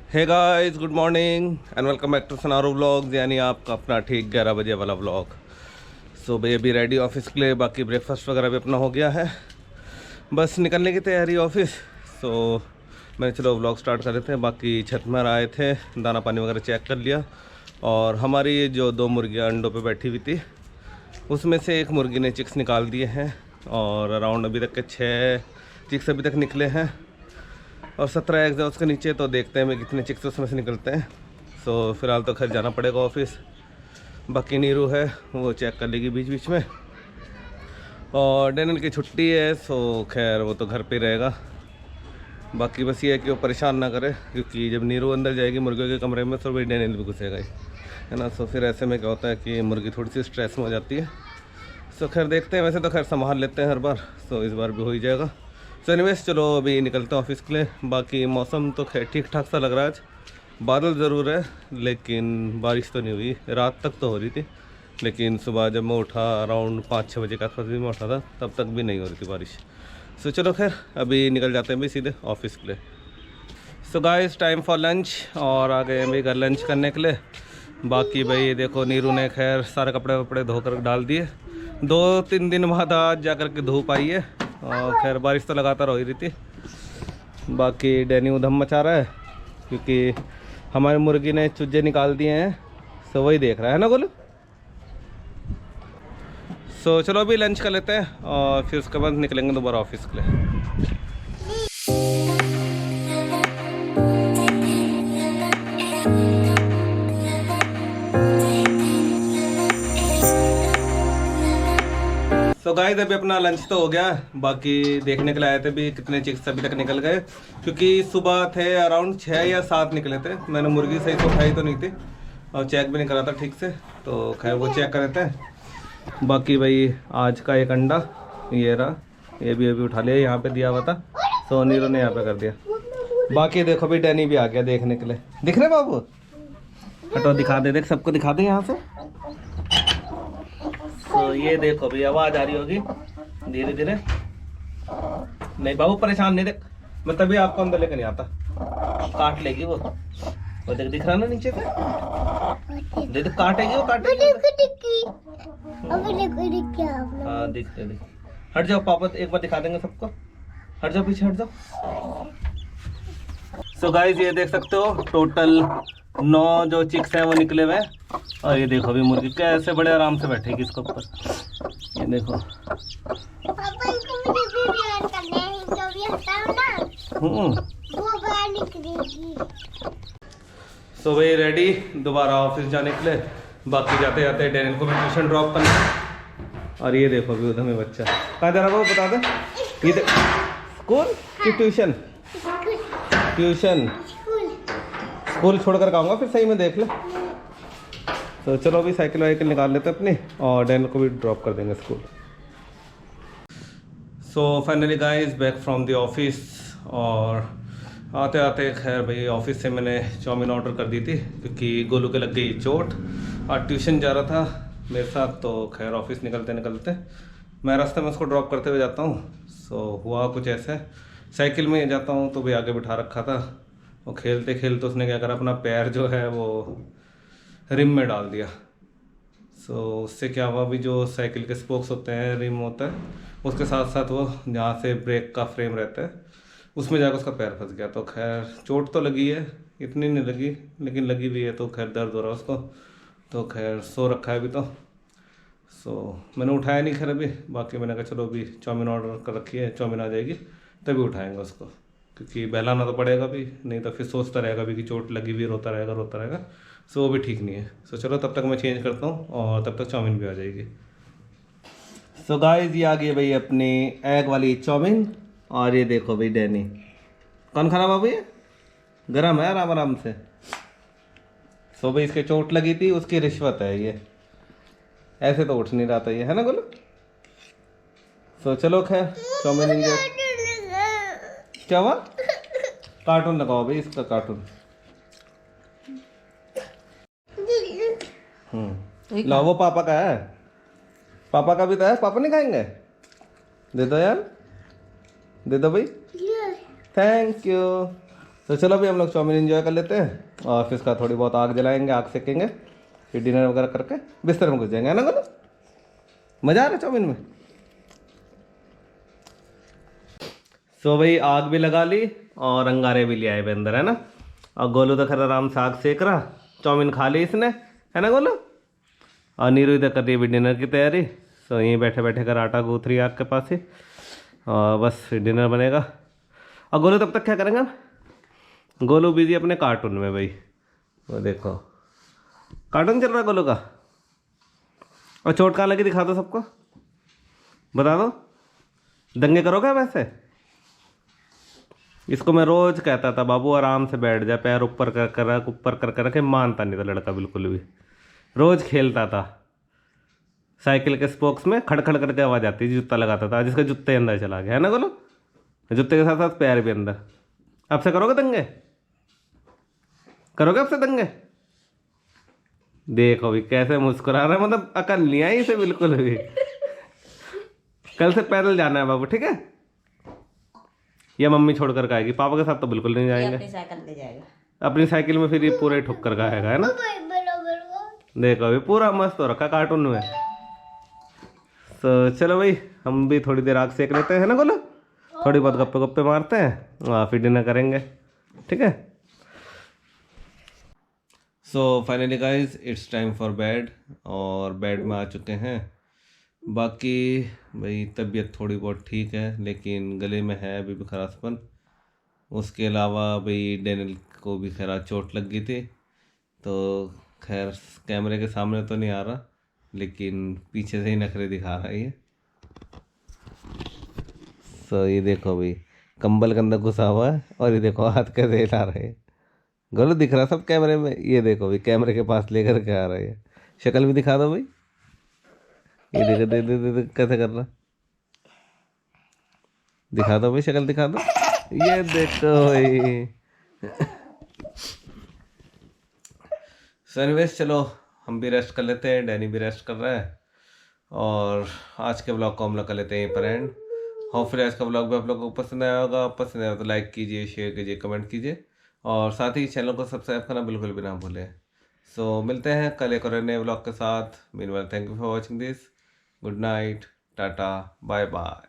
Hey guys, good morning and welcome back to Sanaro vlogs, यानी आपका अपना ठीक 11 बजे वाला व्लॉग। सो भाई अभी रेडी ऑफिस के लिए, बाकी ब्रेकफास्ट वगैरह भी अपना हो गया है, बस निकलने की तैयारी ऑफिस। सो मैंने चलो व्लॉग स्टार्ट कर देते हैं। बाकी छत में आए थे, दाना पानी वगैरह चेक कर लिया, और हमारी ये जो 2 मुर्गियाँ अंडों पे बैठी हुई थी, उसमें से एक मुर्गी ने चिक्स निकाल दिए हैं, और अराउंड अभी तक के 6 चिक्स अभी तक निकले हैं, और 17 एग्स है उसके नीचे। तो देखते हैं मैं कितने चिक्स उसमें से निकलते हैं। सो फिलहाल तो खैर जाना पड़ेगा ऑफिस। बाकी नीरू है, वो चेक कर लेगी बीच बीच में, और डैनियल की छुट्टी है, सो खैर वो तो घर पे ही रहेगा। बाकी बस ये है कि वो परेशान ना करे, क्योंकि जब नीरू अंदर जाएगी मुर्गियों के कमरे में तो भाई डैनियल भी घुसेगा ही, है ना। सो फिर ऐसे में क्या होता है कि मुर्गी थोड़ी सी स्ट्रेस में हो जाती है। सो खैर देखते हैं, वैसे तो खैर संभाल लेते हैं हर बार, सो इस बार भी हो ही जाएगा। सो एनीवेज चलो अभी निकलते हैं ऑफिस के लिए। बाकी मौसम तो खैर ठीक ठाक सा लग रहा है आज, बादल ज़रूर है लेकिन बारिश तो नहीं हुई। रात तक तो हो रही थी, लेकिन सुबह जब मैं उठा अराउंड 5-6 बजे के आसपास भी मैं उठा था, तब तक भी नहीं हो रही थी बारिश। सो चलो खैर अभी निकल जाते हैं भाई सीधे ऑफिस के लिए। So guys, time for lunch, और आ गए हैं भाई घर लंच करने के लिए। बाकी भाई ये देखो, नीरू ने खैर सारे कपड़े वपड़े धोकर डाल दिए। 2-3 दिन बाद आज जा कर के धूप आई है, और खैर बारिश तो लगातार हो ही रही थी। बाकी डैनी उधम मचा रहा है, क्योंकि हमारी मुर्गी ने चूजे निकाल दिए हैं, सो वही देख रहा है ना गोलू। सो चलो अभी लंच कर लेते हैं, और फिर उसके बाद निकलेंगे दोबारा ऑफिस के लिए। तो गाइस अभी अपना लंच तो हो गया। बाकी देखने के लिए आए थे भी कितने चिक्स अभी तक निकल गए, क्योंकि सुबह थे अराउंड 6 या 7 निकले थे। मैंने मुर्गी सही तो उठाई तो नहीं थी, और चेक भी नहीं करा था ठीक से, तो खैर वो चेक कर देते हैं। बाकी भाई आज का एक अंडा ये रहा, ये भी अभी उठा लिया, यहाँ पे दिया हुआ था, तो नीरू ने यहाँ पे कर दिया। बाकी देखो भी डैनी भी आ गया देखने के लिए। दिख रहे बाबू? हटो दिखा दे, देख सबको दिखा दे यहाँ से। तो ये देखो भी आवाज आ रही होगी धीरे धीरे। नहीं बाबू परेशान नहीं, देख मैं तभी आपको अंदर लेकर नहीं आता, काट लेगी वो देख, दिख रहा ना नीचे से, दे दे काटेगी वो, काटेगी। हाँ दिख रहे, दिख। हट जाओ पापा, एक बार दिखा देंगे सबको, हट जाओ पीछे, हट जाओ। सो गाइस ये देख सकते हो टोटल 9 जो चिक्स हैं वो निकले हुए हैं, और ये देखो अभी मुर्गी कैसे बड़े आराम से बैठेगी इसके ऊपर, ये देखो। पापा इसको मुझे भी प्यार करना है, तो भी हटाओ ना, वो बाहर निकलेगी। सो भाई रेडी दोबारा ऑफिस जाने के लिए। बाकी जाते जाते डैनियल को भी ट्यूशन ड्रॉप करना है, और ये देखो अभी उधर में बच्चा कहाँ जा रहा है वो बता दे। ये स्कूल की ट्यूशन, ट्यूशन स्कूल छोड़कर आऊँगा फिर सही में देख ले। तो चलो अभी साइकिल वाइकिल निकाल लेते अपनी, और डैनियल को भी ड्रॉप कर देंगे school. So finally guys back from the office, और आते आते खैर भाई ऑफिस से मैंने चाउमीन ऑर्डर कर दी थी, क्योंकि गोलू के लग गई चोट, और ट्यूशन जा रहा था मेरे साथ। तो खैर ऑफिस निकलते निकलते मैं रास्ते में उसको ड्रॉप करते हुए जाता हूँ। सो हुआ कुछ ऐसे, साइकिल में जाता हूँ तो भी आगे बिठा रखा था, वो खेलते खेलते उसने क्या करा, अपना पैर जो है वो रिम में डाल दिया। सो उससे क्या हुआ, अभी जो साइकिल के स्पोक्स होते हैं, रिम होता है, उसके साथ साथ वो जहाँ से ब्रेक का फ्रेम रहता है उसमें जाकर उसका पैर फंस गया। तो खैर चोट तो लगी है, इतनी नहीं लगी लेकिन लगी भी है, तो खैर दर्द हो रहा है उसको। तो खैर सो रखा है अभी तो। सो मैंने उठाया नहीं खैर अभी। बाकी मैंने कहा चलो अभी चाउमीन ऑर्डर कर रखी है, चाउमीन आ जाएगी तभी उठाएंगे उसको, क्योंकि बहलाना तो पड़ेगा भी, नहीं तो फिर सोचता रहेगा भी कि चोट लगी भी, रोता रहेगा रोता रहेगा। सो वो भी ठीक नहीं है। सो चलो तब तक मैं चेंज करता हूँ, और तब तक चाउमीन भी आ जाएगी। सो गाइस ये आ गई भाई अपनी एग वाली चाउमीन, और ये देखो भाई डैनी। कौन खा रहा बाबू? ये गरम है आराम आराम से। सो भाई इसके चोट लगी थी, उसकी रिश्वत है ये, ऐसे तो उठ नहीं रहा था ये, है ना बोलो। सो चलो खैर चाउमीन इंजॉय। क्या हुआ? कार्टून लगाओ भाई इसका, कार्टून। लाओ वो पापा का है, पापा का भी तो है, पापा नहीं खाएंगे? दे दो यार, दे दो भाई, थैंक यू। तो चलो अभी हम लोग चाउमीन एंजॉय कर लेते हैं और फिर इसका थोड़ी बहुत आग जलाएंगे, आग सेकेंगे, फिर डिनर वगैरह करके बिस्तर में घुस जाएंगे, है ना बोलो? मज़ा आ रहा है चाउमीन में। सो भाई आग भी लगा ली और अंगारे भी ले आए भाई अंदर, है ना। और गोलू तो खैर आराम से आग सेक रहा, चाउमीन खा ली इसने, है ना गोलू। और नीरू इधर कर रही है डिनर की तैयारी। सो यहीं बैठे बैठे कर आटा गूँथ रही है आग के पास ही, और बस फिर डिनर बनेगा। और गोलू तब तक क्या करेंगे? गोलू बिजी अपने कार्टून में भाई, वो देखो कार्टून चल रहा है गोलू का। और चोट कहाँ लगी दिखा दो सबको, बता दो। दंगे करोगे वैसे? इसको मैं रोज कहता था बाबू आराम से बैठ जा, पैर ऊपर कर कर रख, ऊपर कर कर रखे, मानता नहीं था लड़का बिल्कुल भी। रोज खेलता था, साइकिल के स्पोक्स में खड़खड़ करके आवाज़ आती थी, जूता लगाता था, जिसका जूते अंदर चला गया, है ना बोलो। जूते के साथ साथ पैर भी अंदर। अब से करोगे दंगे? करोगे अब से दंगे? देखो भी कैसे मुस्कुरा रहा है, मतलब अकल नहीं आई इसे बिल्कुल भी। कल से पैदल जाना है बाबू, ठीक है? या मम्मी छोड़ कर आएगी, पापा के साथ तो बिल्कुल नहीं जाएंगे। अपनी साइकिल ले जाएगा, अपनी साइकिल में फिर ये पूरे ठुक कर आएगा, है ना। देखो अभी पूरा मस्त हो रखा कार्टून में। तो चलो भाई हम भी थोड़ी देर आग सेक लेते हैं, है ना बोलो। थोड़ी बहुत गप्पे गप्पे मारते हैं और फिर डिनर करेंगे, ठीक है। So finally guys it's time for bed, और बेड में आ चुके हैं। बाकी भाई तबीयत थोड़ी बहुत ठीक है, लेकिन गले में है अभी भी खराशपन। उसके अलावा भाई डैनियल को भी खैर चोट लग गई थी, तो खैर कैमरे के सामने तो नहीं आ रहा, लेकिन पीछे से ही नखरे दिखा रहा है ये। सो ये देखो भाई कंबल के अंदर घुसा हुआ है, और ये देखो हाथ कैसे हिला रहे हैं। गोलू दिख रहा सब कैमरे में, ये देखो भाई कैमरे के पास लेकर के आ रहे हैं। शक्ल भी दिखा दो भाई, ये देखो दे दे दे कैसे कर रहा, दिखा दो भाई शक्ल दिखा दो, ये देखो भाई। सो एनीवेज चलो हम भी रेस्ट कर लेते हैं, डैनी भी रेस्ट कर रहा है, और आज के ब्लॉग को हम लोग कर लेते हैं यहीं पर एंड। होपफुली आज का ब्लॉग भी आप लोगों को पसंद आया होगा। पसंद आया तो लाइक कीजिए, शेयर कीजिए, कमेंट कीजिए, और साथ ही चैनल को सब्सक्राइब करना बिल्कुल भी ना भूलें। सो मिलते हैं कल एक और नए ब्लॉग के साथ। Meanwhile thank you for watching this. Good night, tata, bye bye.